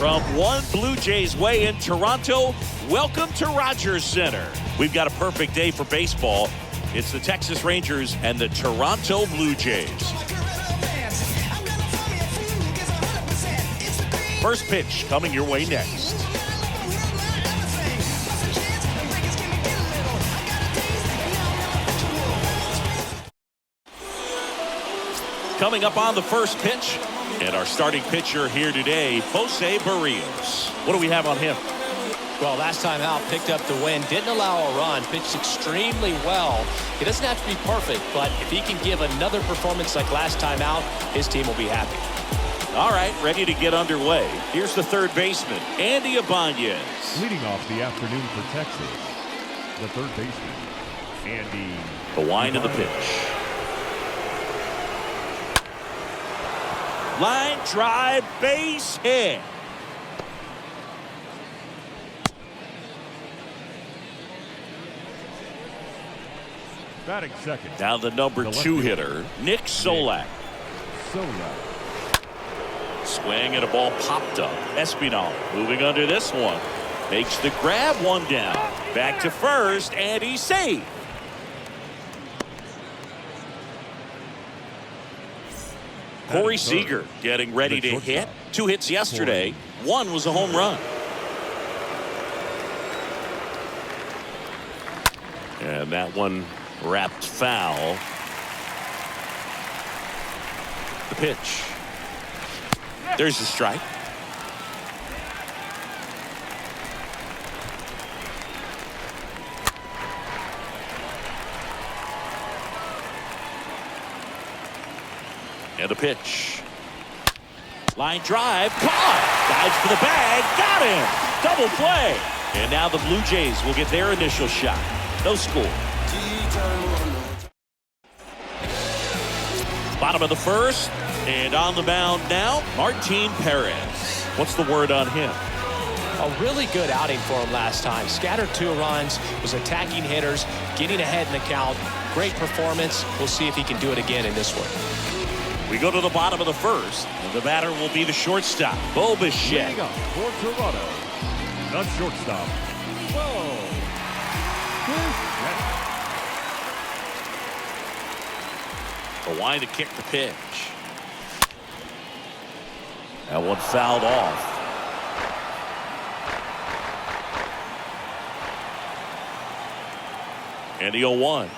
From one Blue Jays way in Toronto, welcome to Rogers Center. We've got a perfect day for baseball. It's the Texas Rangers and the Toronto Blue Jays. First pitch coming your way next. Coming up on the first pitch, and our starting pitcher here today, Jose Barrios. What do we have on him? Well, last time out, picked up the win, didn't allow a run, pitched extremely well. He doesn't have to be perfect, but if he can give another performance like last time out, his team will be happy. All right, ready to get underway. Here's the third baseman, Andy Ibanez. Leading off the afternoon for Texas, the third baseman, Andy. The wind of the pitch. Line drive, base hit. Batting second. Now the number 2 hitter, Nick Solak. Swing and a ball popped up. Espinal moving under this one. Makes the grab, one down. Back to first, and he's safe. Corey Seager getting ready to hit. 2 hits yesterday. 1 was a home run. And that one wrapped foul. The pitch. There's the strike. And a pitch. Line drive, caught. Dives for the bag, got him. Double play. And now the Blue Jays will get their initial shot. No score. Bottom of the first, and on the mound now, Martin Perez. What's the word on him? A really good outing for him last time. Scattered 2 runs, was attacking hitters, getting ahead in the count. Great performance. We'll see if he can do it again in this one. We go to the bottom of the first, and the batter will be the shortstop, Bo Bichette. For Toronto, the shortstop, Bo Bichette. The wind to kick the pitch. That one fouled off. And the 0-1.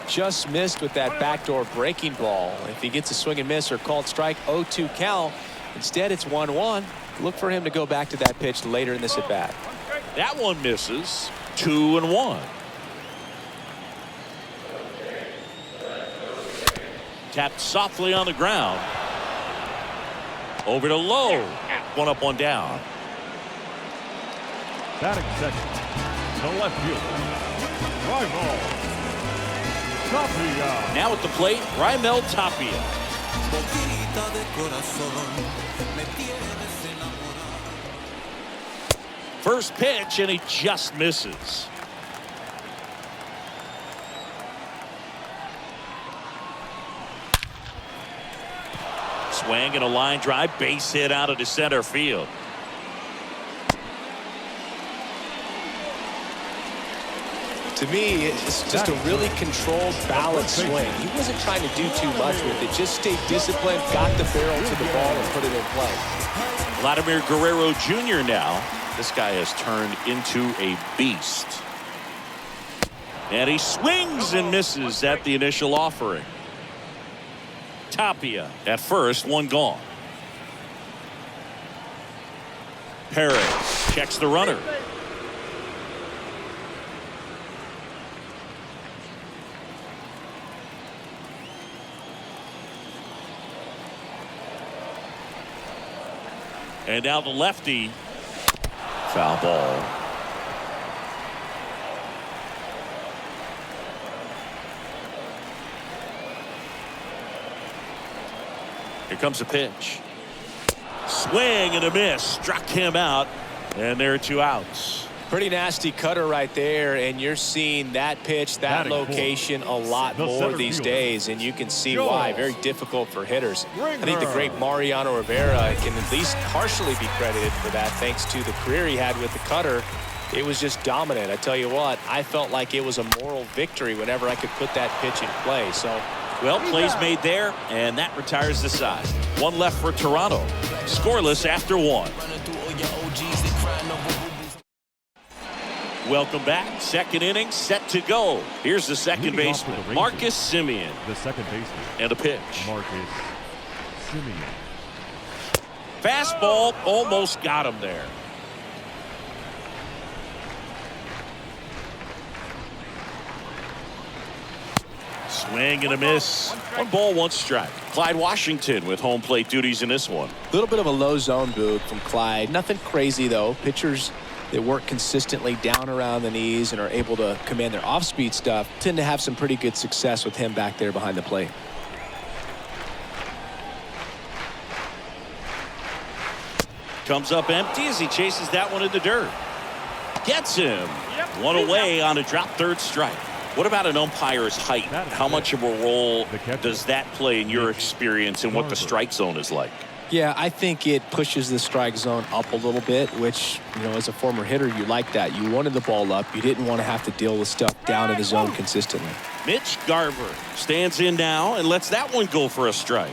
Just missed with that backdoor breaking ball. If he gets a swing and miss or called strike, 0-2 count. Instead, it's 1-1. Look for him to go back to that pitch later in this at bat. That one misses. 2-1. Tapped softly on the ground. Over to Lowe. 1 up, 1 down. Batting second, the left fielder, Raimel Tapia. Now at the plate, Raimel Tapia. First pitch, and he just misses. Swing and a line drive, base hit out of the center field. To me, it's just a really controlled, balanced swing. He wasn't trying to do too much with it. Just stayed disciplined, got the barrel to the ball, and put it in play. Vladimir Guerrero Jr. now. This guy has turned into a beast. And he swings and misses at the initial offering. Tapia at first, 1 gone. Perez checks the runner. And now the lefty. Foul ball. Here comes a pitch. Swing and a miss. Struck him out. And there are 2 outs. Pretty nasty cutter right there, and you're seeing that pitch, that location a lot more these days, and you can see why. Very difficult for hitters. I think the great Mariano Rivera can at least partially be credited for that, thanks to the career he had with the cutter. It was just dominant. I tell you what, I felt like it was a moral victory whenever I could put that pitch in play. So, well, plays made there, and that retires the side. One left for Toronto. Scoreless after one. Welcome back. Second inning set to go. Here's the second baseman, Marcus Semien. The second baseman. And a pitch. Marcus Semien. Fastball almost got him there. Swing and a miss. 1 ball, 1 strike. Clyde Washington with home plate duties in this one. A little bit of a low zone boot from Clyde. Nothing crazy, though. Pitchers that work consistently down around the knees and are able to command their off-speed stuff tend to have some pretty good success with him back there behind the plate. Comes up empty as he chases that one in the dirt. Gets him. One away on a drop third strike. What about an umpire's height? How much of a role does that play in your experience and what the strike zone is like? Yeah, I think it pushes the strike zone up a little bit, which, you know, as a former hitter, you like that. You wanted the ball up. You didn't want to have to deal with stuff down in the zone consistently. Mitch Garver stands in now and lets that one go for a strike.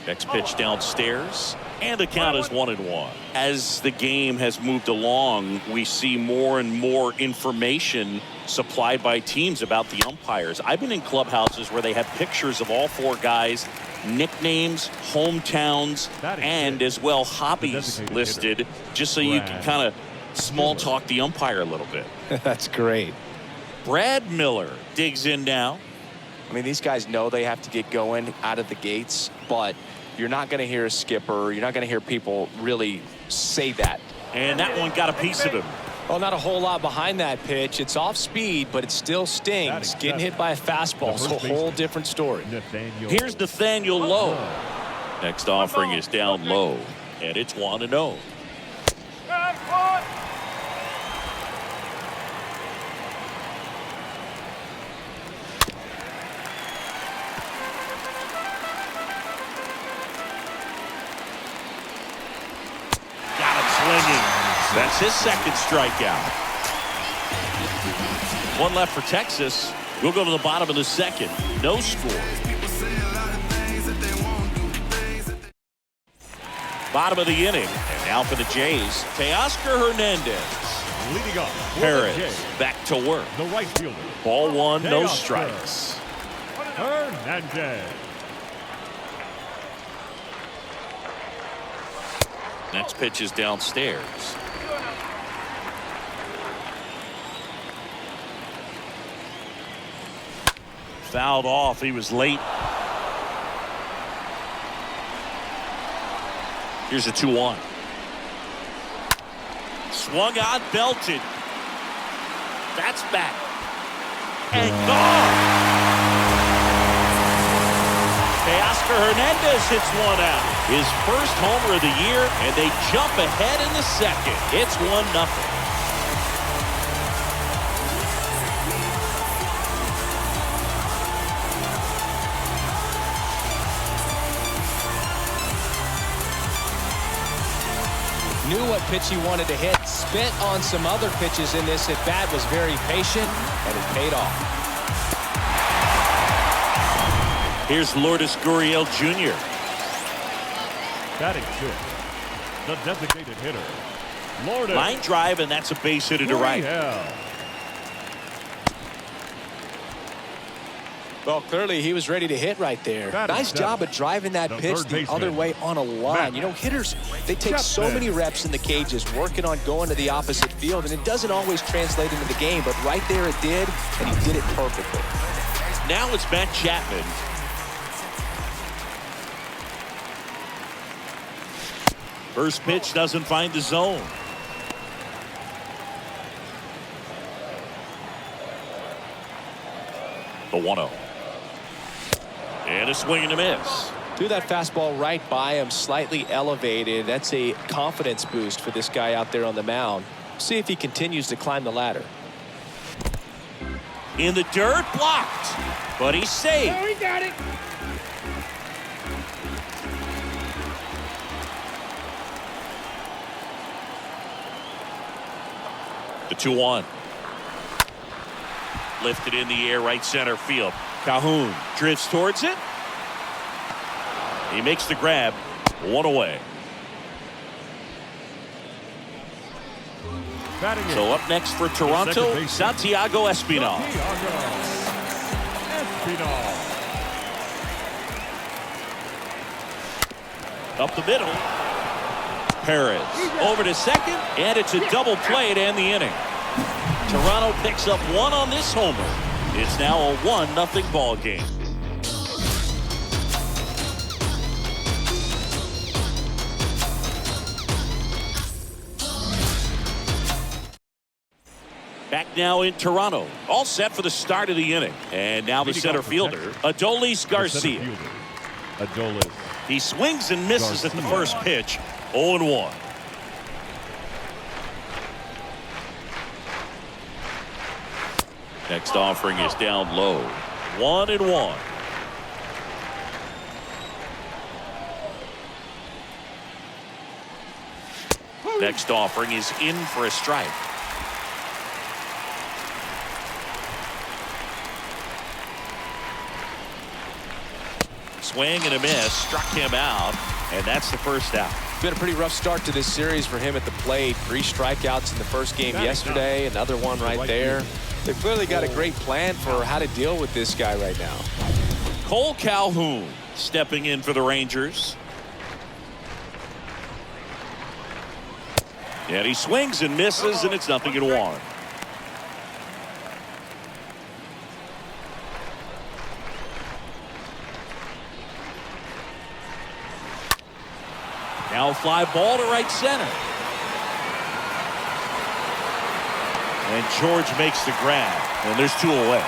Next pitch downstairs, and the count is 1-1. As the game has moved along, we see more and more information supplied by teams about the umpires. I've been in clubhouses where they have pictures of all 4 guys, nicknames, hometowns, and as well hobbies listed, just so you can kind of small talk the umpire a little bit. That's great. Brad Miller digs in now. I mean, these guys know they have to get going out of the gates, but you're not going to hear a skipper. You're not going to hear people really say that. And that one got a piece of him. Well, not a whole lot behind that pitch. It's off speed, but it still stings. Getting hit by a fastball is a whole different story. Here's Nathaniel Lowe. Next offering is down low, and it's 1-0. That's his second strikeout. 1 left for Texas. We'll go to the bottom of the second. No score. Bottom of the inning. And now for the Jays, Teoscar Hernandez. Leading up. Harris back to work. The right fielder. Ball 1, no strikes. Hernandez. Next pitch is downstairs. Fouled off. He was late. Here's a 2-1. Swung on, belted. That's back. And gone. Teoscar Hernandez hits one out. His first homer of the year, and they jump ahead in the second. It's 1-0. Knew what pitch he wanted to hit, spent on some other pitches in this at bat, was very patient, and it paid off. Here's Lourdes Gurriel Jr. Batting 6th, the designated hitter, Lourdes. Line drive, and that's a base hit to right. Well, clearly he was ready to hit right there. Nice job of driving that pitch the other way on a line. You know, hitters, they take so many reps in the cages working on going to the opposite field, and it doesn't always translate into the game, but right there it did, and he did it perfectly. Now it's Matt Chapman. First pitch doesn't find the zone. The 1-0. And a swing and a miss. Threw that fastball right by him, slightly elevated. That's a confidence boost for this guy out there on the mound. See if he continues to climb the ladder. In the dirt, blocked, but he's safe. Oh, he got it. The 2-1. Lifted in the air, right center field. Calhoun drifts towards it. He makes the grab. One away. So up next for Toronto, Santiago Espinal. Up the middle. Perez over to second, and it's a double play to end the inning. Toronto picks up one on this homer. It's now a 1-0 ball game. Back now in Toronto, all set for the start of the inning. And now the center fielder, Adolis Garcia. He swings and misses at the first pitch. 0-1. Next offering is down low. 1-1. Next offering is in for a strike. Swing and a miss, struck him out, and that's the first out. Been a pretty rough start to this series for him at the plate. 3 strikeouts in the first game yesterday, another one right there. They've clearly got a great plan for how to deal with this guy right now. Cole Calhoun stepping in for the Rangers. And he swings and misses, and it's 0-1. Now fly ball to right center. And George makes the grab, and there's 2 away.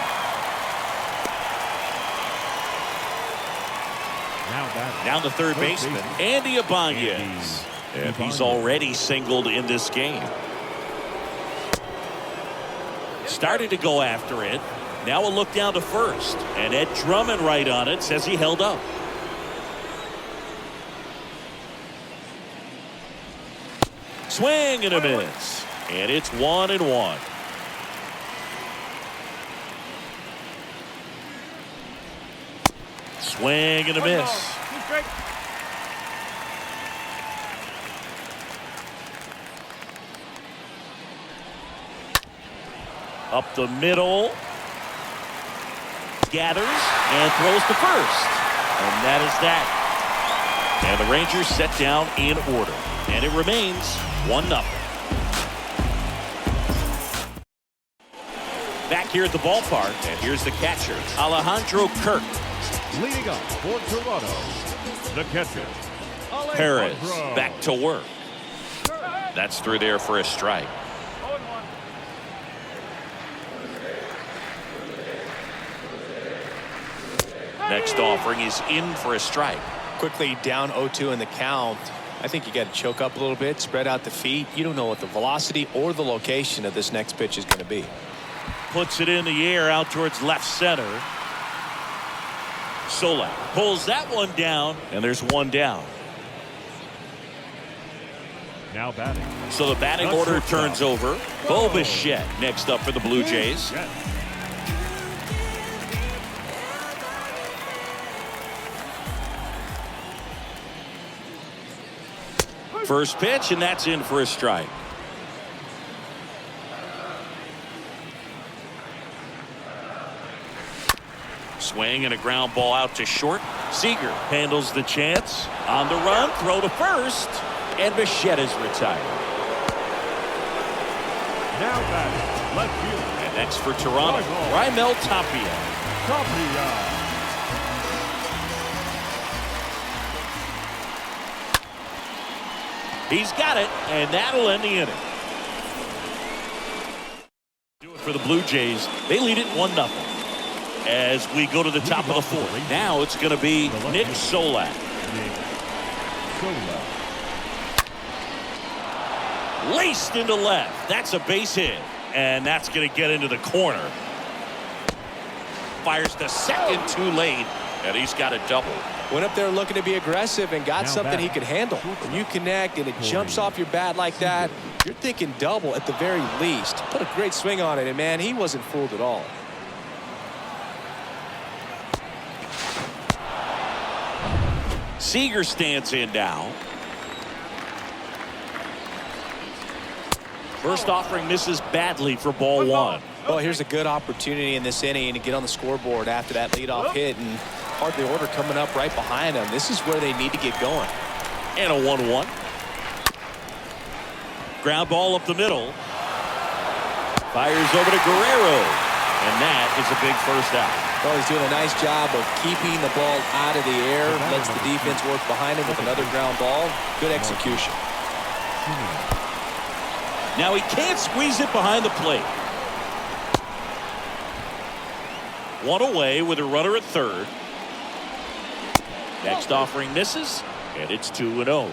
Now the third baseman, Andy Ibanez. And he's already singled in this game. Started to go after it. Now a look down to first. And Ed Drummond right on it, says he held up. Swing and a miss. And it's 1-1. Swing and a miss. Up the middle. Gathers and throws to first. And that is that. And the Rangers set down in order. And it remains 1-0. Back here at the ballpark, and here's the catcher, Alejandro Kirk. Leading up for Toronto, the catcher, Perez back to work. That's through there for a strike. Next offering is in for a strike. Quickly down 0-2 in the count. I think you got to choke up a little bit, spread out the feet. You don't know what the velocity or the location of this next pitch is going to be. Puts it in the air out towards left center. Solak pulls that one down, and there's 1 down. now batting. So the batting order turns over. Bo Bichette next up for the Blue Jays. First pitch, and that's in for a strike. Swing and a ground ball out to short. Seager handles the chance. On the run, throw to first, and Bichette is retired. Now batting, left field. And next for Toronto, Raimel Tapia. He's got it, and that'll end the inning. Do it for the Blue Jays. They lead it 1-0. as we go to the top of the fourth. Now it's going to be Nick Solak. Laced into left. That's a base hit. And that's going to get into the corner. Fires the second too late. And he's got a double. Went up there looking to be aggressive and got something he could handle. When you connect and it jumps off your bat like that, you're thinking double at the very least. Put a great swing on it, and man, he wasn't fooled at all. Seager stands in now. First offering misses badly for ball one. Well, here's a good opportunity in this inning to get on the scoreboard after that leadoff hit, and hardly order coming up right behind them. This is where they need to get going. And a 1-1. Ground ball up the middle. Fires over to Guerrero. And that is a big first out. Well, he's doing a nice job of keeping the ball out of the air. Lets the defense work behind him with another ground ball. Good execution. Now he can't squeeze it behind the plate. One away with a runner at third. Next offering misses, and it's 2-0.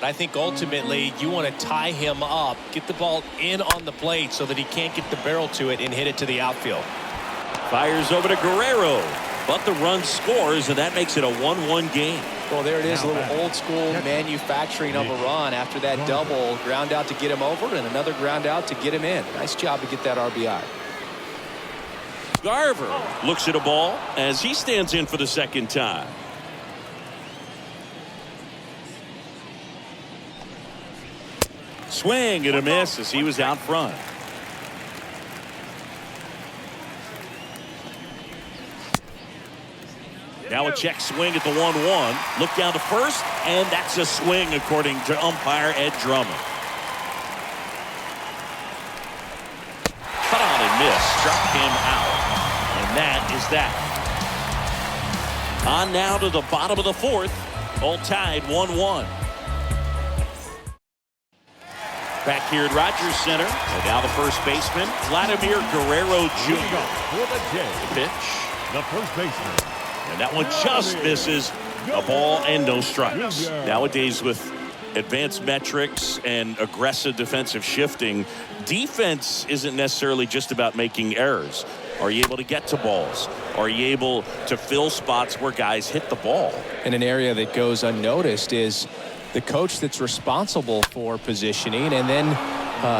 I think ultimately you want to tie him up, get the ball in on the plate so that he can't get the barrel to it and hit it to the outfield. Fires over to Guerrero, but the run scores, and that makes it a 1-1 game. Well, there it is, a little old school manufacturing of a run after that double. Ground out to get him over and another ground out to get him in. Nice job to get that RBI. Garver looks at a ball as he stands in for the second time. Swing and a miss as he was out front. Now a check swing at the 1-1. Look down to first, and that's a swing according to umpire Ed Drummond. Cut on and miss. Struck him out. And that is that. On now to the bottom of the fourth. All tied 1-1. Back here at Rogers Center. And now the first baseman, Vladimir Guerrero Jr. The pitch. The first baseman. And that one just misses. A ball and no strikes. Nowadays with advanced metrics and aggressive defensive shifting, defense isn't necessarily just about making errors. Are you able to get to balls? Are you able to fill spots where guys hit the ball? And an area that goes unnoticed is the coach that's responsible for positioning, and then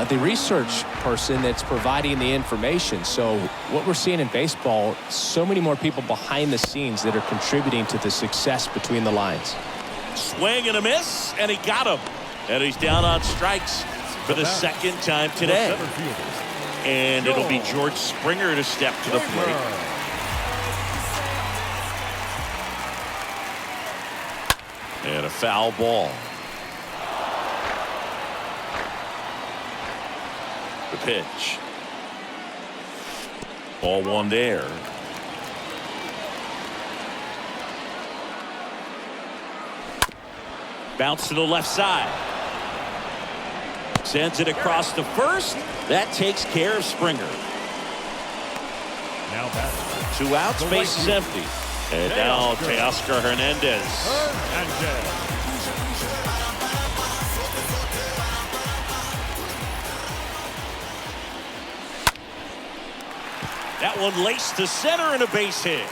the research person that's providing the information. So what we're seeing in baseball, so many more people behind the scenes that are contributing to the success between the lines. Swing and a miss, and he got him. And he's down on strikes for the second time today. And it'll be George Springer to step to the plate. And a foul ball. The pitch. Ball one there. Bounce to the left side. Sends it across to first. That takes care of Springer. Now back. 2 outs, base is empty. And now Teoscar Hernandez. That one laced to center and a base hit.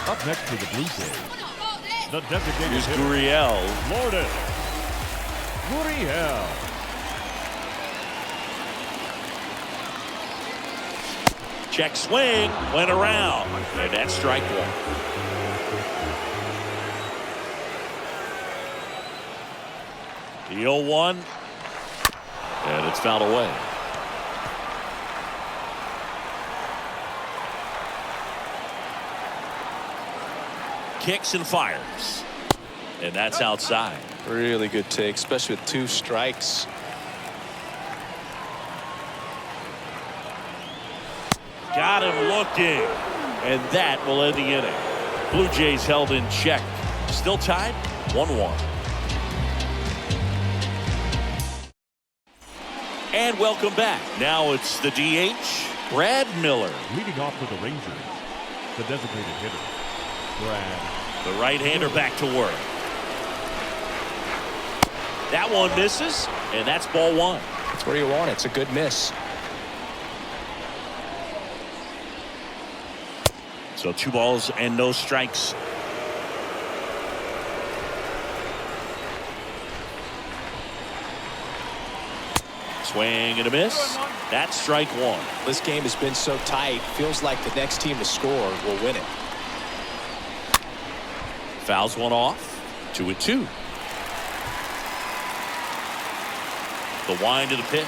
Up next to the Blue Jays, the designated Here's hitter, Gurriel. Lourdes Gurriel. Check swing, went around, and that's strike one. The 0-1, and it's fouled away. Kicks and fires, and that's outside. Really good take, especially with 2 strikes. Got him looking. And that will end the inning. Blue Jays held in check. Still tied 1-1. And welcome back. Now it's the DH, Brad Miller. Leading off for the Rangers, the designated hitter, Brad. The right-hander back to work. That one misses, and that's ball one. That's where you want it. It's a good miss. So 2 balls and no strikes. Swing and a miss. That's strike one. This game has been so tight. Feels like the next team to score will win it. Fouls one off. 2-2. The wind of the pitch.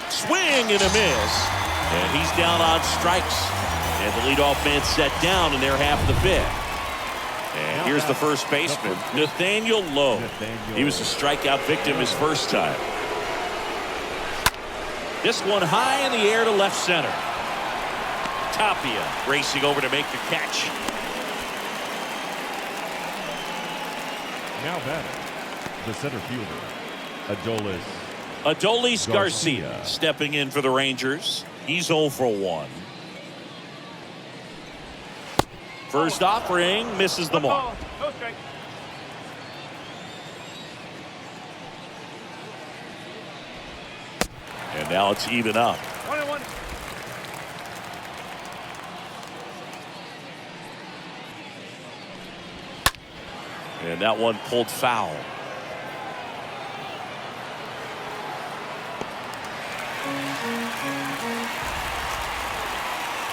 Swing and a miss. And he's down on strikes. And the leadoff man set down in their half of the fifth. And here's the first baseman, Nathaniel Lowe. He was a strikeout victim his first time. This one high in the air to left center. Tapia racing over to make the catch. Now batting, the center fielder, Adolis Garcia stepping in for the Rangers. He's 0 for 1. First offering misses the mark. And now it's even up. 1-1. And that one pulled foul.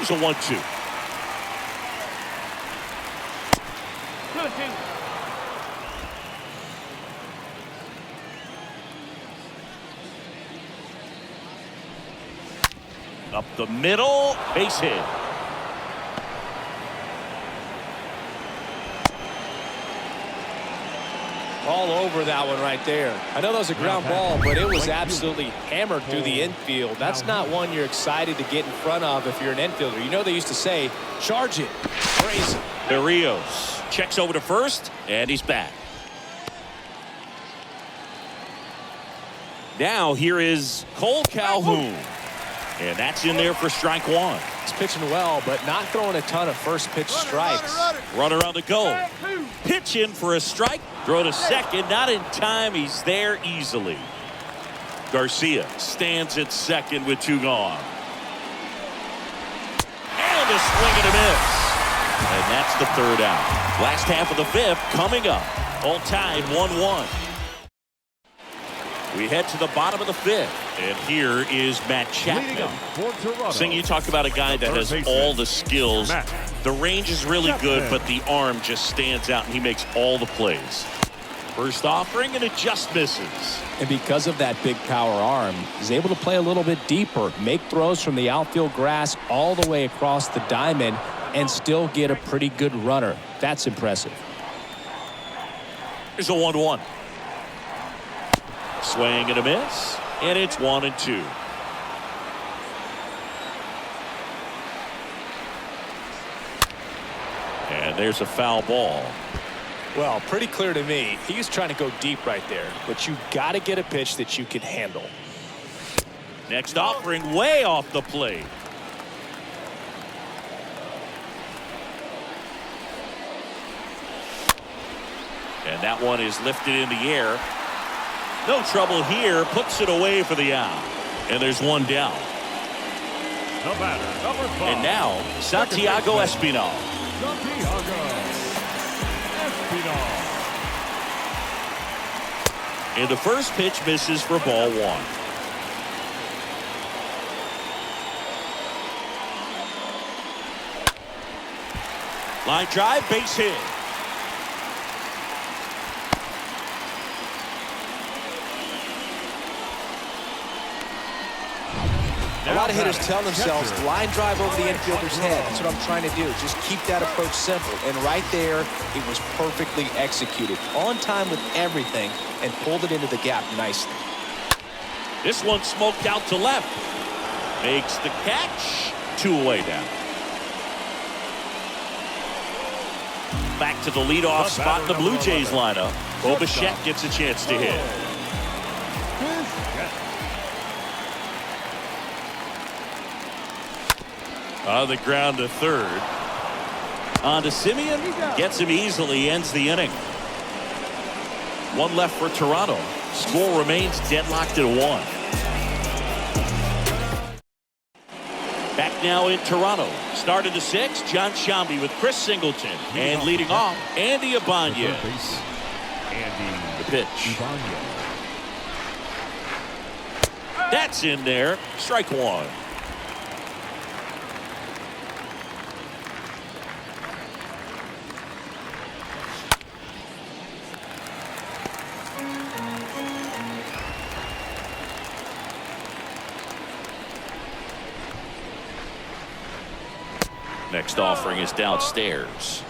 It's a 1-2. 2-2. Up the middle, base hit. All over that one right there. I know that was a ground ball, but it was absolutely hammered through the infield. That's not one you're excited to get in front of if you're an infielder. You know they used to say, charge it. Crazy. Berrios checks over to first, and he's back. Now here is Cole Calhoun. And that's in there for strike one. He's pitching well, but not throwing a ton of first pitch strikes. Runner on the go. Pitch in for a strike. Throw to second. Not in time. He's there easily. Garcia stands at second with 2 gone. And a swing and a miss. And that's the 3rd out. Last half of the 5th coming up. All tied 1-1. We head to the bottom of the 5th. And here is Matt Chapman. Sing, you talk about a guy that has all the skills. The range is really good, but the arm just stands out, and he makes all the plays. First offering, and it just misses. And because of that big power arm, he's able to play a little bit deeper, make throws from the outfield grass all the way across the diamond, and still get a pretty good runner. That's impressive. Here's a 1-1. Swing and a miss, and it's 1-2. And there's a foul ball. Well, pretty clear to me. He was trying to go deep right there, but you got to get a pitch that you can handle. Next offering way off the plate. And that one is lifted in the air. No trouble here. Puts it away for the out. And there's one down. The batter, number 5. And now, Santiago Espinal. And the first pitch misses for ball 1. Line drive, base hit. A lot of hitters tell themselves line drive over the infielder's head. That's what I'm trying to do. Just keep that approach simple. And right there, it was perfectly executed. On time with everything and pulled it into the gap nicely. This one smoked out to left. Makes the catch. 2 away now. Back to the leadoff spot in the Blue Jays lineup. Bichette gets a chance to hit. On the ground to third. On to Simeon. Gets him easily. Ends the inning. 1 left for Toronto. Score remains deadlocked at 1. Back now in Toronto. Started the 6th. John Shambi with Chris Singleton. And leading off, Andy Ibanez. The pitch. That's in there. Strike 1. Next offering is downstairs.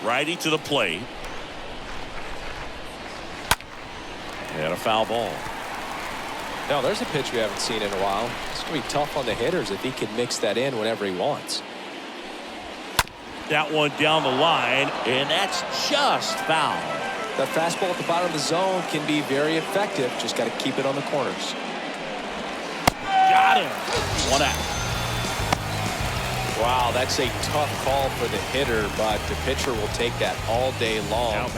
Righty to the plate. And a foul ball. Now there's a pitch we haven't seen in a while. It's going to be tough on the hitters if he can mix that in whenever he wants. That one down the line, and that's just foul. That fastball at the bottom of the zone can be very effective. Just got to keep it on the corners. Got him. 1 out. Wow, that's a tough call for the hitter, but the pitcher will take that all day long.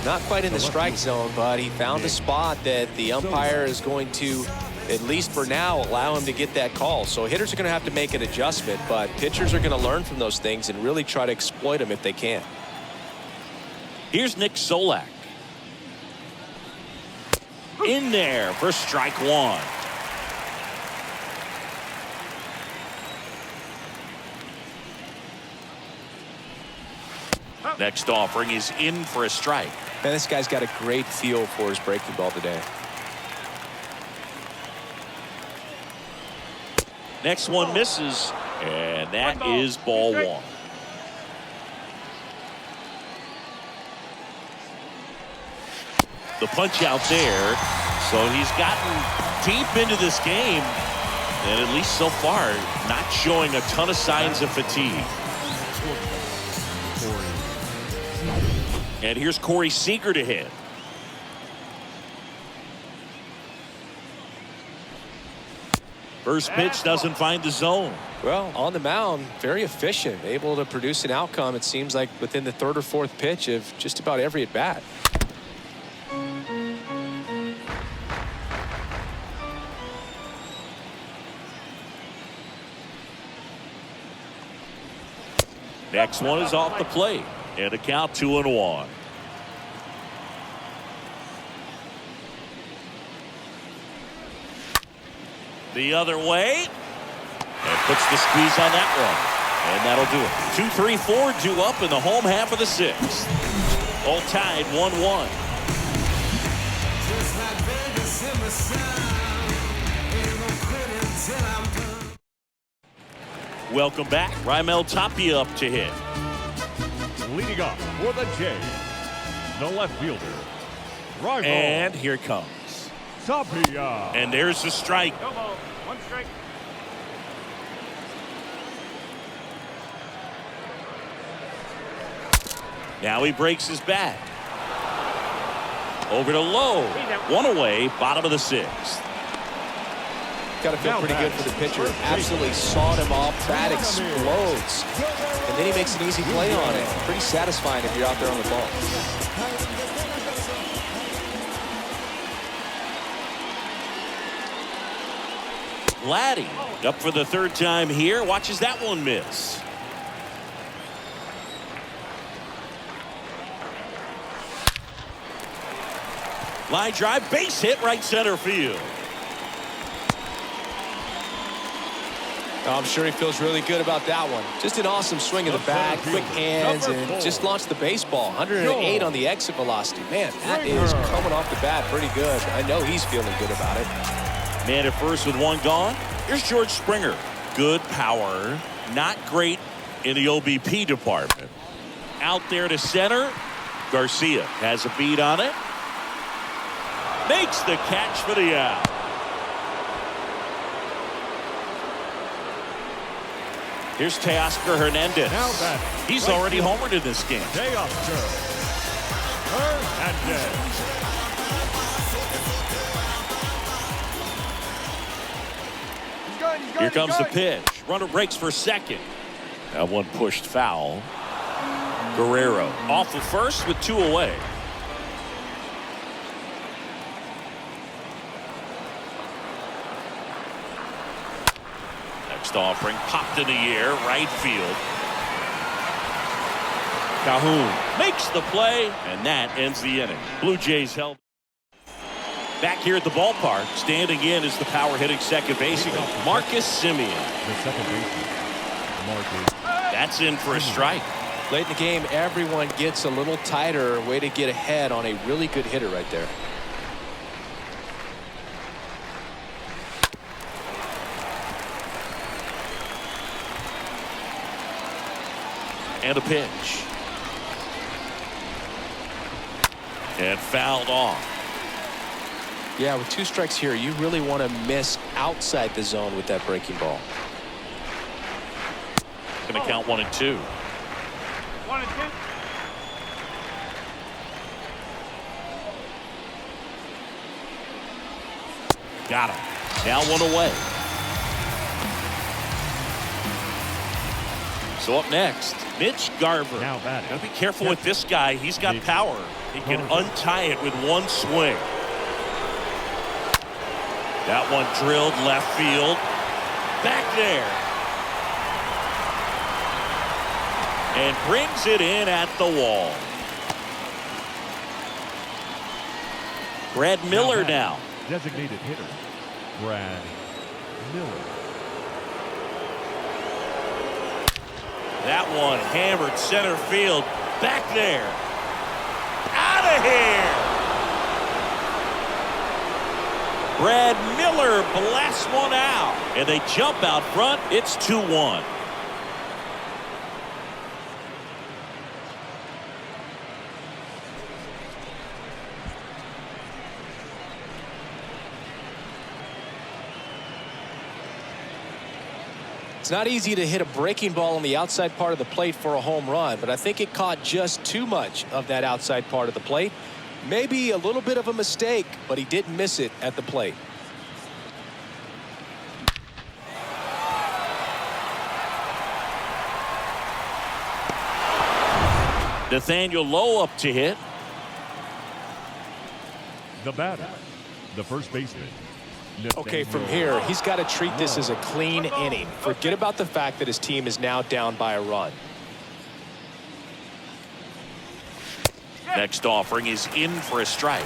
Not quite in the strike zone, but he found a spot that the umpire is going to, at least for now, allow him to get that call. So hitters are going to have to make an adjustment, but pitchers are going to learn from those things and really try to exploit them if they can. Here's Nick Solak. In there for strike 1. Next offering is in for a strike. Man, this guy's got a great feel for his breaking ball today. Next one misses, and that is ball 1. The punch out there, so he's gotten deep into this game, and at least so far, not showing a ton of signs of fatigue. And here's Corey Seager to hit. First pitch doesn't find the zone. Well, on the mound, very efficient, able to produce an outcome, it seems like, within the 3rd or 4th pitch of just about every at bat. Next one is off the plate, and a count 2-1. The other way, and puts the squeeze on that one, and that'll do it. 2, 3, 4 due up in the home half of the 6th. All tied 1-1. Welcome back. Raimel Tapia up to hit. Leading off for the Jays, the left fielder, Raimel. And here it comes. Tapia. And there's the strike. 1 strike. Now he breaks his bat. Over to Lowe. 1 away, bottom of the 6th. Got to feel pretty good for the pitcher. Absolutely sawed him off. Bat explodes. And then he makes an easy play on it. Pretty satisfying if you're out there on the ball. Laddie up for the 3rd time here. Watches that one miss. Line drive, base hit, right center field. I'm sure he feels really good about that one. Just an awesome swing of the bat, quick hands, and just launched the baseball. 108 on the exit velocity. Man, that is coming off the bat pretty good. I know he's feeling good about it. Man at first with 1 gone. Here's George Springer. Good power, not great in the OBP department. out there to center. Garcia has a beat on it. Makes the catch for the out. Here's Teoscar Hernandez. He's already homered in this game. Here comes the pitch. Runner breaks for second. That one pushed foul. Guerrero off of first with 2 away. Next offering popped in the air, right field. Calhoun makes the play, and that ends the inning. Blue Jays held. Back here at the ballpark, standing in is the power hitting second baseman, Marcus Semien. That's in for a strike. Late in the game, everyone gets a little tighter. Way to get ahead on a really good hitter right there. And a pitch. And fouled off. Yeah, with 2 strikes here, you really want to miss outside the zone with that breaking ball. Going to count 1 and 2. 1 and 2. Got him. Now 1 away. So up next, Mitch Garver. Now batting. Gotta be careful with this guy. He's got power. He can untie it with 1 swing. That one drilled left field. Back there. And brings it in at the wall. Brad Miller now. Designated hitter, Brad Miller. That one hammered center field. Back there. Out of here. Brad Miller blasts one out. And they jump out front. It's 2-1. It's not easy to hit a breaking ball on the outside part of the plate for a home run, but I think it caught just too much of that outside part of the plate. Maybe a little bit of a mistake, but he didn't miss it at the plate. Nathaniel Lowe up to hit. The batter, the first baseman. Okay, from here, he's got to treat this as a clean inning. Forget about the fact that his team is now down by a run. Next offering is in for a strike.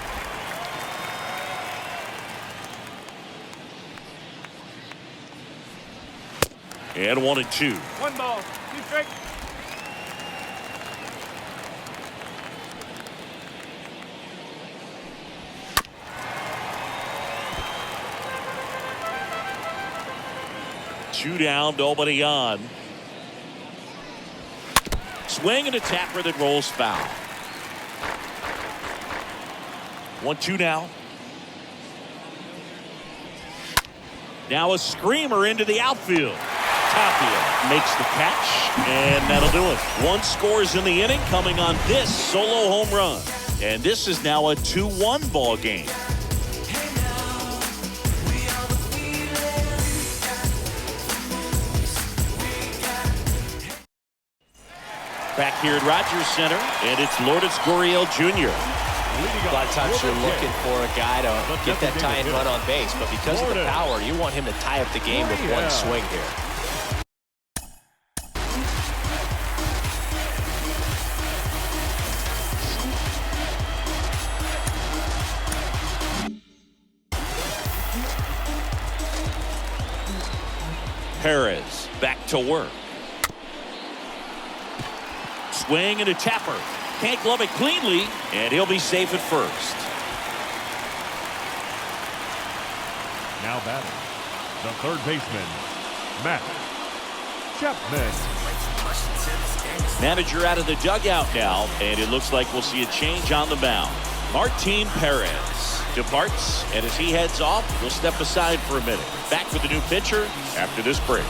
And 1 and 2. 1 ball, 2 strikes. Two down, nobody on. Swing and a tapper that rolls foul. 1-2 now. Now a screamer into the outfield. Tapia makes the catch, and that'll do it. 1 scores in the inning, coming on this solo home run. And this is now a 2-1 ball game. Back here at Rogers Center, and it's Lourdes Gurriel Jr. A lot of times you're looking for a guy to get that tying run on base, but because of the power, you want him to tie up the game with 1 swing here. Perez back to work. Swing and a tapper. Can't glove it cleanly, and he'll be safe at first. Now batting, the third baseman, Matt Chapman. Manager out of the dugout now, and it looks like we'll see a change on the mound. Martin Perez departs, and as he heads off, we'll step aside for a minute. Back with the new pitcher after this break.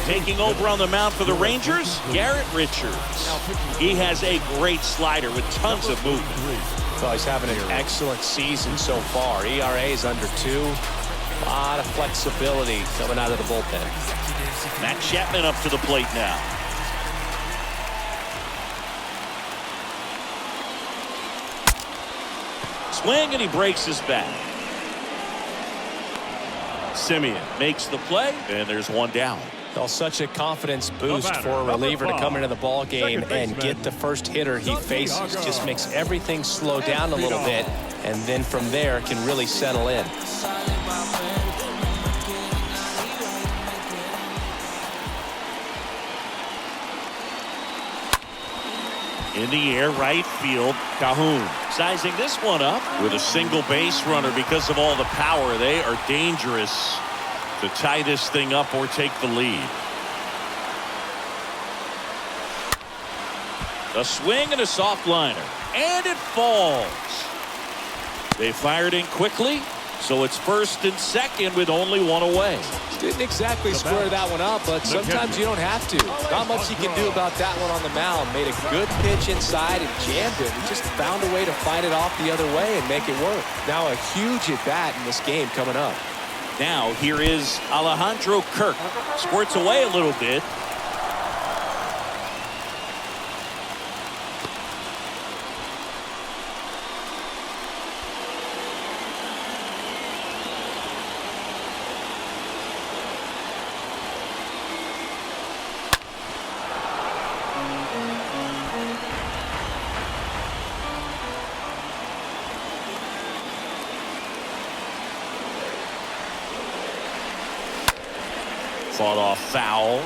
Taking over on the mound for the Rangers, Garrett Richards. He has a great slider with tons of movement. Well, he's having an excellent season so far. ERA is under 2. A lot of flexibility coming out of the bullpen. Matt Chapman up to the plate now. Swing, and he breaks his back. Simeon makes the play, and there's one down. Well, such a confidence boost for a reliever to come into the ball game and get the first hitter he faces. Just makes everything slow down a little bit, and then from there can really settle in. In the air, right field, Cahoon sizing this one up with a single base runner because of all the power. They are dangerous to tie this thing up or take the lead. A swing and a soft liner, and it falls. They fired in quickly, so it's first and second with only one away. Didn't exactly square that one up, but sometimes you don't have to. Not much you can do about that one on the mound. Made a good pitch inside and jammed it. He just found a way to fight it off the other way and make it work. Now a huge at bat in this game coming up. Now here is Alejandro Kirk. Squirts away a little bit. Fought off foul.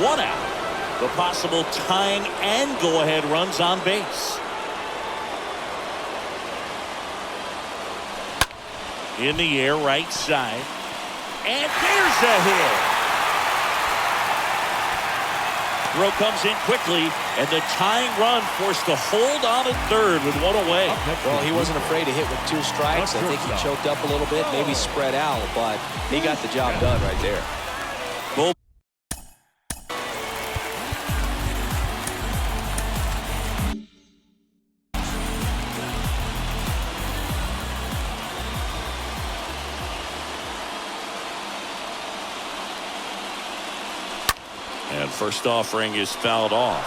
One out. The possible tying and go-ahead runs on base. In the air, right side. And there's a hit. Throw comes in quickly, and the tying run forced to hold on at third with one away. Well, he wasn't afraid to hit with 2 strikes. I think he choked up a little bit, maybe spread out, but he got the job done right there. Bull. And first offering is fouled off.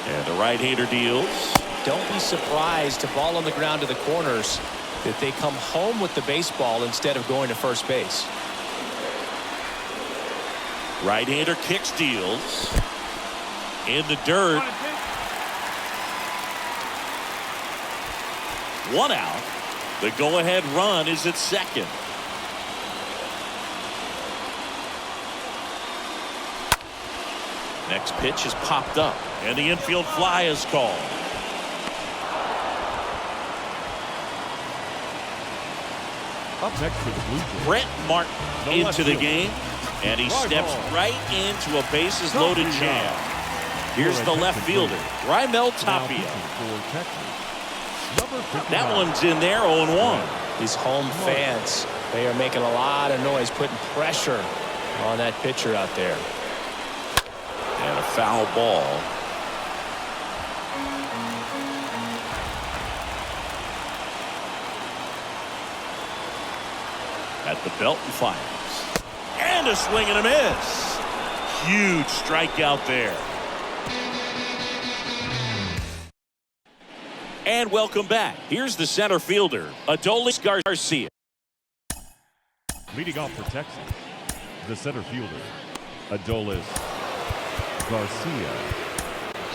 And the right-hander deals. Don't be surprised to ball on the ground to the corners that they come home with the baseball instead of going to first base. Right-hander kicks, deals. In the dirt. 1 out. The go-ahead run is at second. Next pitch is popped up, and the infield fly is called. Up next for the Blue Jays, Brett Martin into the game, and he steps right into a bases-loaded jam. Here's the left fielder, Raimel Tapia. That one's in there, 0-1. These home fans, they are making a lot of noise, putting pressure on that pitcher out there. And a foul ball. At the belt and fires. And a swing and a miss. Huge strikeout there. And welcome back. Here's the center fielder, Adolis Garcia. leading off for Texas, the center fielder, Adolis Garcia.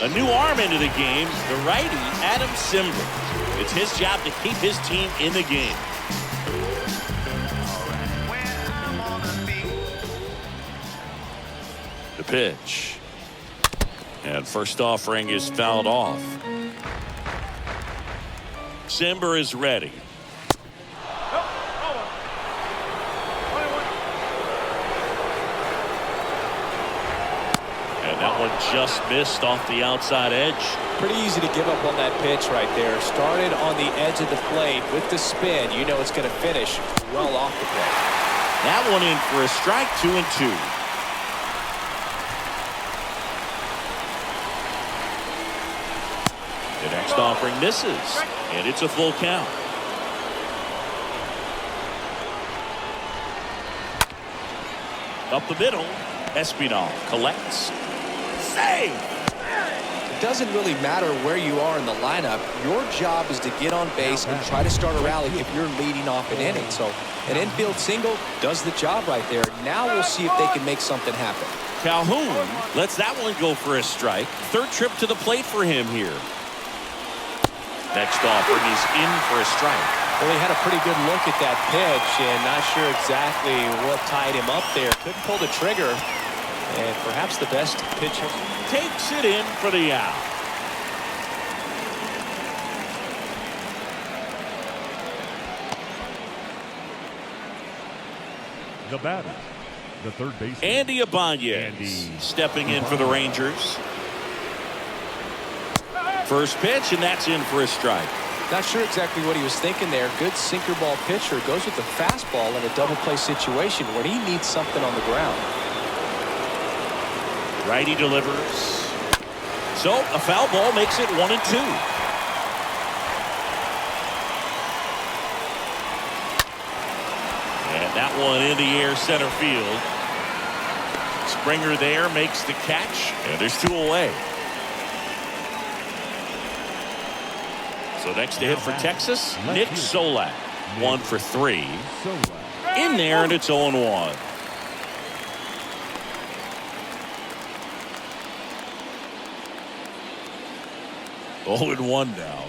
A new arm into the game, the righty, Adam Simber. It's his job to keep his team in the game. The pitch. And first offering is fouled off. Simber is ready. And that one just missed off the outside edge. Pretty easy to give up on that pitch right there. Started on the edge of the plate with the spin. You know it's going to finish well off the plate. That one in for a strike, 2-2. The next offering misses, and it's a full count. Up the middle, Espinal collects. Save! It doesn't really matter where you are in the lineup. Your job is to get on base and try to start a rally if you're leading off an inning. So an infield single does the job right there. Now we'll see if they can make something happen. Calhoun lets that one go for a strike. Third trip to the plate for him here. Next offering is in for a strike. Well, he had a pretty good look at that pitch and not sure exactly what tied him up there. Couldn't pull the trigger. And perhaps the best pitcher takes it in for the out. The batter, the third baseman, Andy Ibanez stepping in for the Rangers. First pitch, and that's in for a strike. Not sure exactly what he was thinking there. Good sinker ball pitcher goes with the fastball in a double play situation when he needs something on the ground. Righty delivers. So a foul ball makes it 1-2. And that one in the air center field. Springer there makes the catch, and there's 2 away. So next to hit for Texas, Nick Solak. 1 for 3. In there, and it's 0-1. 0-1 now.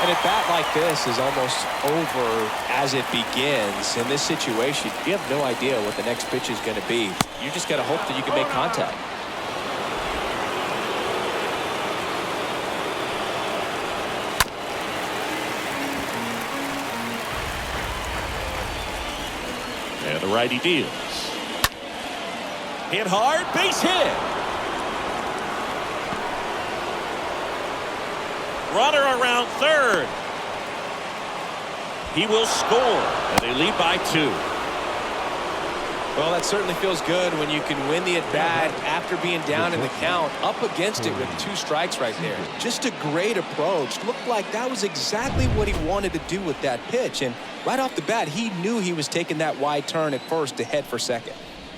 And a bat like this is almost over as it begins. In this situation, you have no idea what the next pitch is going to be. You just got to hope that you can make contact. And the righty deals. Hit hard, base hit. Runner around third. He will score, and they lead by 2. Well, that certainly feels good when you can win the at-bat after being down in the count, up against it with 2 strikes right there. Just a great approach. Looked like that was exactly what he wanted to do with that pitch. And right off the bat, he knew he was taking that wide turn at first to head for second.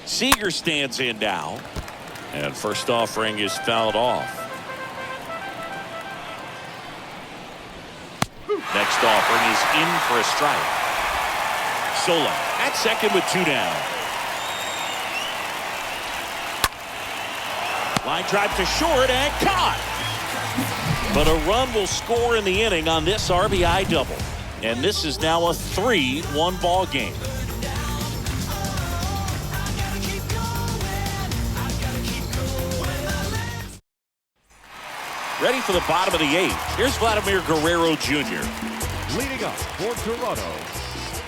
Seager stands in now. And first offering is fouled off. Next offering is in for a strike. Sola at second with 2 down. Line drive to short and caught. But a run will score in the inning on this RBI double. And this is now a 3-1 ball game. Ready for the bottom of the 8th. Here's Vladimir Guerrero Jr. Leading up for Toronto,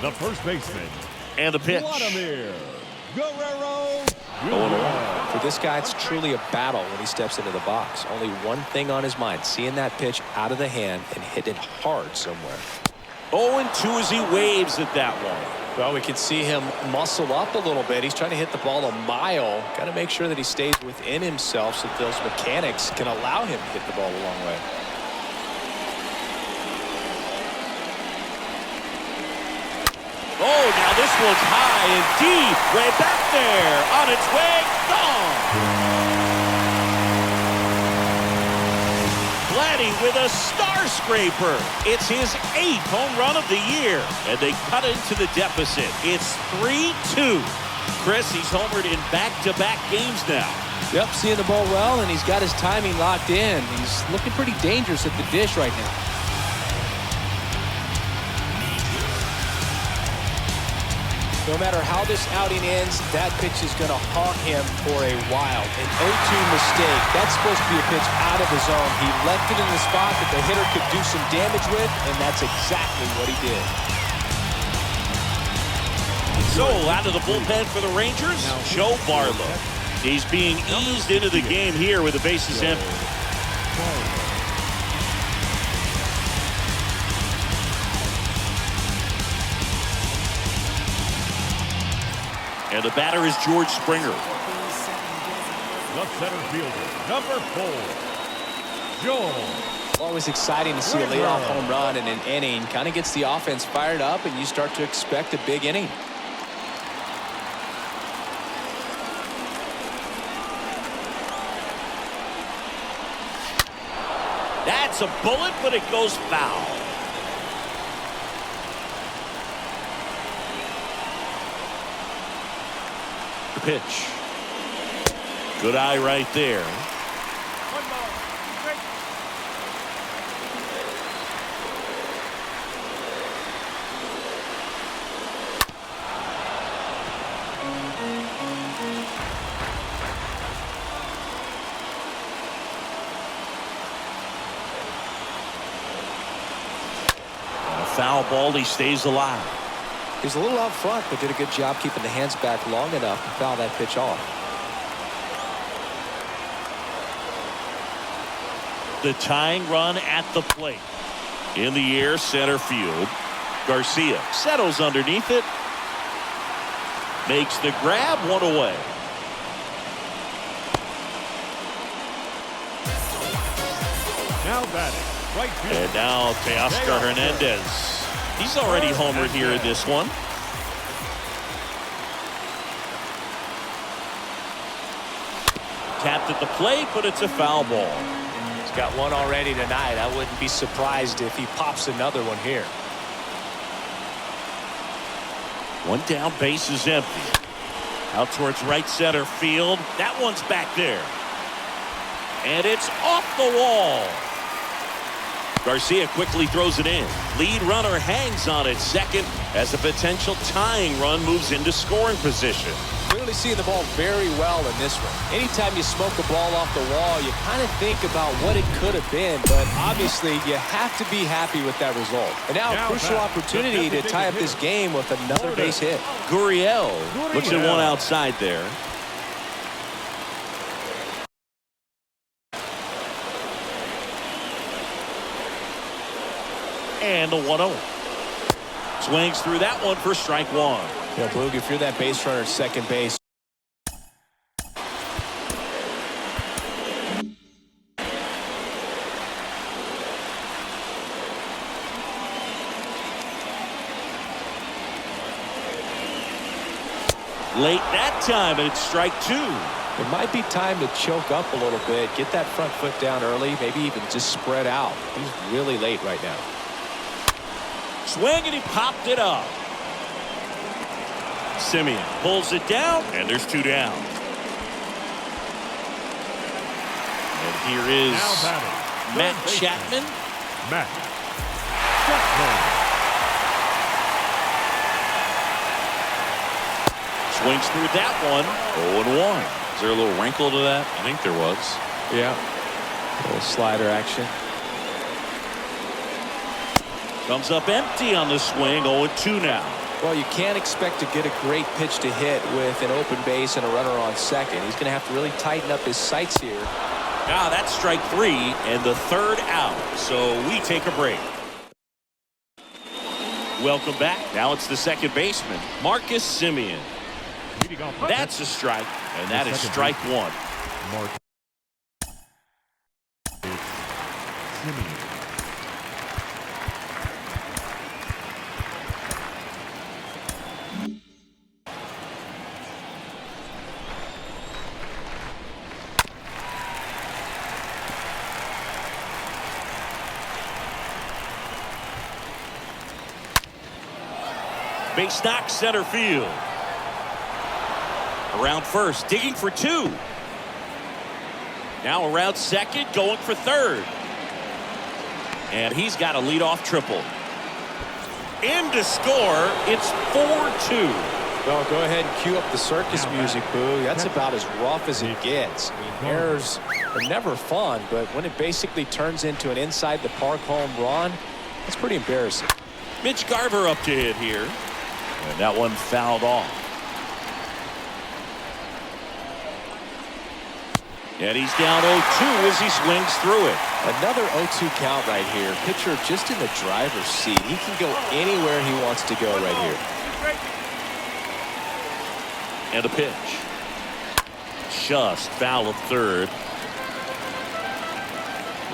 the first baseman, And the pitch. Vladimir Guerrero Jr. For this guy, it's truly a battle when he steps into the box. Only one thing on his mind, seeing that pitch out of the hand and hit it hard somewhere. 0-2 as he waves at that one. Well, we can see him muscle up a little bit. He's trying to hit the ball a mile. Got to make sure that he stays within himself so that those mechanics can allow him to hit the ball a long way. Oh, now this one's high and deep. Way back there. On its way. Gone. Vladdy with a star scraper. It's his 8th home run of the year. And they cut into the deficit. It's 3-2. Chris, he's homered in back-to-back games now. Yep, seeing the ball well, and he's got his timing locked in. He's looking pretty dangerous at the dish right now. No matter how this outing ends, that pitch is going to haunt him for a while. An 0-2 mistake. That's supposed to be a pitch out of the zone. He left it in the spot that the hitter could do some damage with, and that's exactly what he did. So, out of the bullpen for the Rangers, Joe Barlow. He's being eased into the game here with the bases empty. And the batter is George Springer. The center fielder, number 4, Joe. Always exciting to see a leadoff home run in an inning. Kind of gets the offense fired up, and you start to expect a big inning. That's a bullet, but it goes foul. The pitch. Good eye right there. One ball. 2 strikes. On a foul ball, he stays alive. He's a little out front, but did a good job keeping the hands back long enough to foul that pitch off. The tying run at the plate. In the air, center field. Garcia settles underneath it. Makes the grab, one away. Now batting, right field. And now Teoscar Hernandez. He's already homered here in this one. Tapped at the plate, but it's a foul ball. He's got one already tonight. I wouldn't be surprised if he pops another one here. One down, base is empty. Out towards right center field. That one's back there. And it's off the wall. Garcia quickly throws it in. Lead runner hangs on at second as a potential tying run moves into scoring position. Clearly seeing the ball very well in this one. Anytime you smoke a ball off the wall, you kind of think about what it could have been, but obviously you have to be happy with that result. And now a crucial opportunity to tie up this game with another base hit. Gurriel looks at one outside there. And the 1-0. Swings through that one for strike one. Yeah, Boog, if you're that base runner at second base. Late that time, and it's strike two. It might be time to choke up a little bit, get that front foot down early, maybe even just spread out. He's really late right now. Swing, and he popped it up. Simeon pulls it down, and there's two down. And here is Matt Chapman. Matt Chapman. Swings through that one. 0-1. Is there a little wrinkle to that? I think there was. Yeah. A little slider action. Comes up empty on the swing. 0-2 now. Well, you can't expect to get a great pitch to hit with an open base and a runner on second. He's going to have to really tighten up his sights here. Now that's strike three and the third out. So we take a break. Welcome back. Now it's the second baseman, Marcus Simeon. That's a strike, and that is strike one. Marcus Simeon. Base knock center field. Around first, digging for two. Now around second, going for third. And he's got a leadoff triple. In to score, it's 4-2. Well, go ahead and cue up the circus music, Boo. That's about as rough as it gets. I mean, errors are never fun, but when it basically turns into an inside the park home run, it's pretty embarrassing. Mitch Garver up to hit here. And that one fouled off. And he's down 0-2 as he swings through it. Another 0-2 count right here. Pitcher just in the driver's seat. He can go anywhere he wants to go right here. And a pitch. Just foul of third.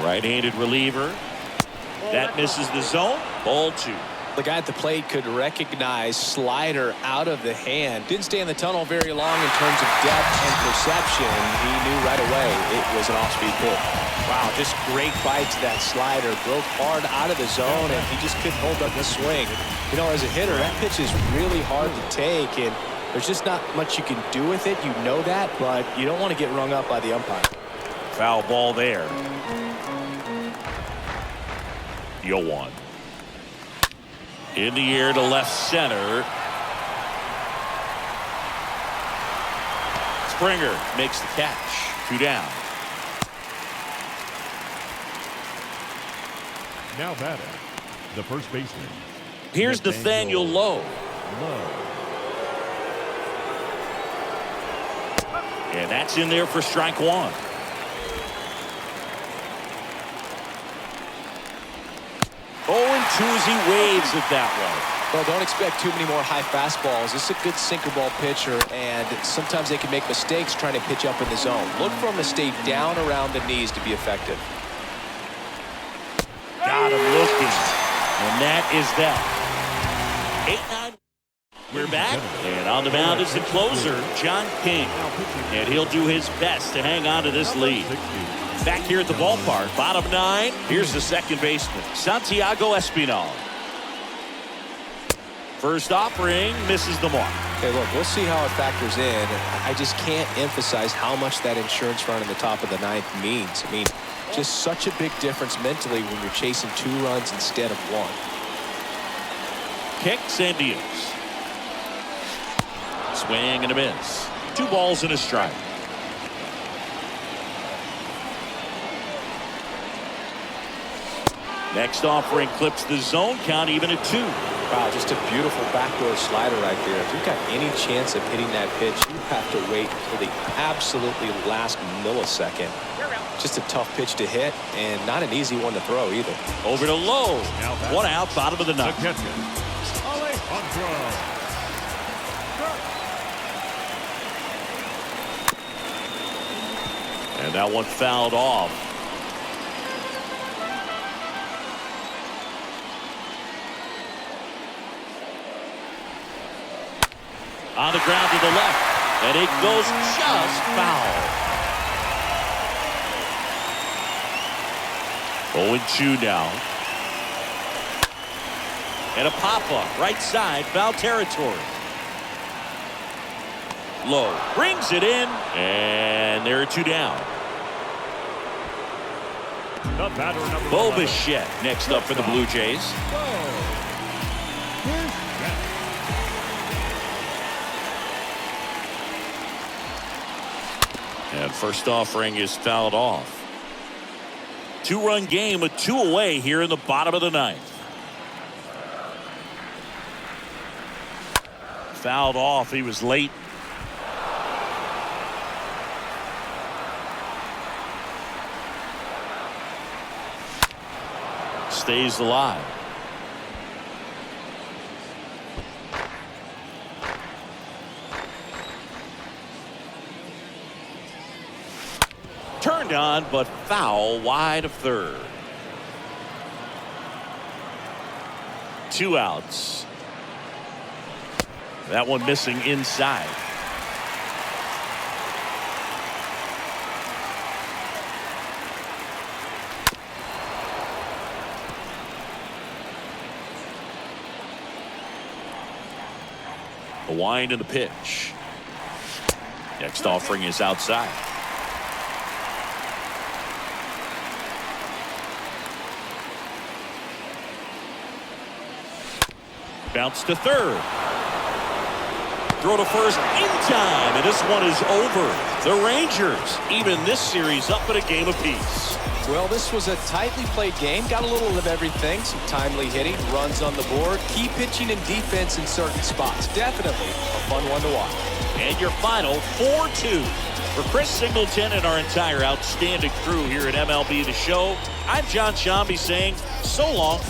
Right-handed reliever. That misses the zone. Ball 2. The guy at the plate could recognize slider out of the hand. Didn't stay in the tunnel very long in terms of depth and perception. He knew right away it was an off-speed pitch. Wow, just great bite to that slider. Broke hard out of the zone, and he just couldn't hold up the swing. You know, as a hitter, that pitch is really hard to take, and there's just not much you can do with it. You know that, but you don't want to get rung up by the umpire. Foul ball there. 0-1. In the air to left center. Springer makes the catch. 2 down. Now batting, the first baseman. Here's Nathaniel Lowe. And that's in there for strike 1. And 2 as he waves at that one. Well, don't expect too many more high fastballs. This is a good sinker ball pitcher, and sometimes they can make mistakes trying to pitch up in the zone. Look for him to stay down around the knees to be effective. Got him looking. And that is that. 8-9. We're back. And on the mound is the closer, John King. And he'll do his best to hang on to this lead. Back here at the ballpark, bottom 9. Here's the second baseman, Santiago Espinal. First offering misses the mark. Okay, look, we'll see how it factors in. I just can't emphasize how much that insurance run in the top of the 9th means. I mean, just such a big difference mentally when you're chasing 2 runs instead of 1. Kicks and deals. Swing and a miss. 2 balls and a strike. Next offering clips the zone count even at 2. Wow, just a beautiful backdoor slider right there. If you've got any chance of hitting that pitch, you have to wait until the absolutely last millisecond. Just a tough pitch to hit, and not an easy one to throw either. Over to Lowe. 1 out, bottom of the 9th. And that one fouled off. On the ground to the left, and it goes just foul. 0-2 now. And a pop-up right side, foul territory. Lowe brings it in, and there are 2 down. Bo Bichette next up for the Blue Jays. And first offering is fouled off. 2-run game with 2 away here in the bottom of the 9th. Fouled off. He was late. Stays alive. Turned on, but foul wide of third. 2 outs. That one missing inside. The wind and the pitch. Next offering is outside. Bounce to third. throw to first in time, and this one is over. The Rangers even this series up at a game apiece. Well, this was a tightly played game. Got a little of everything. Some timely hitting, runs on the board, key pitching and defense in certain spots. Definitely a fun one to watch. And your final 4-2. For Chris Singleton and our entire outstanding crew here at MLB The Show, I'm John Shambi saying so long.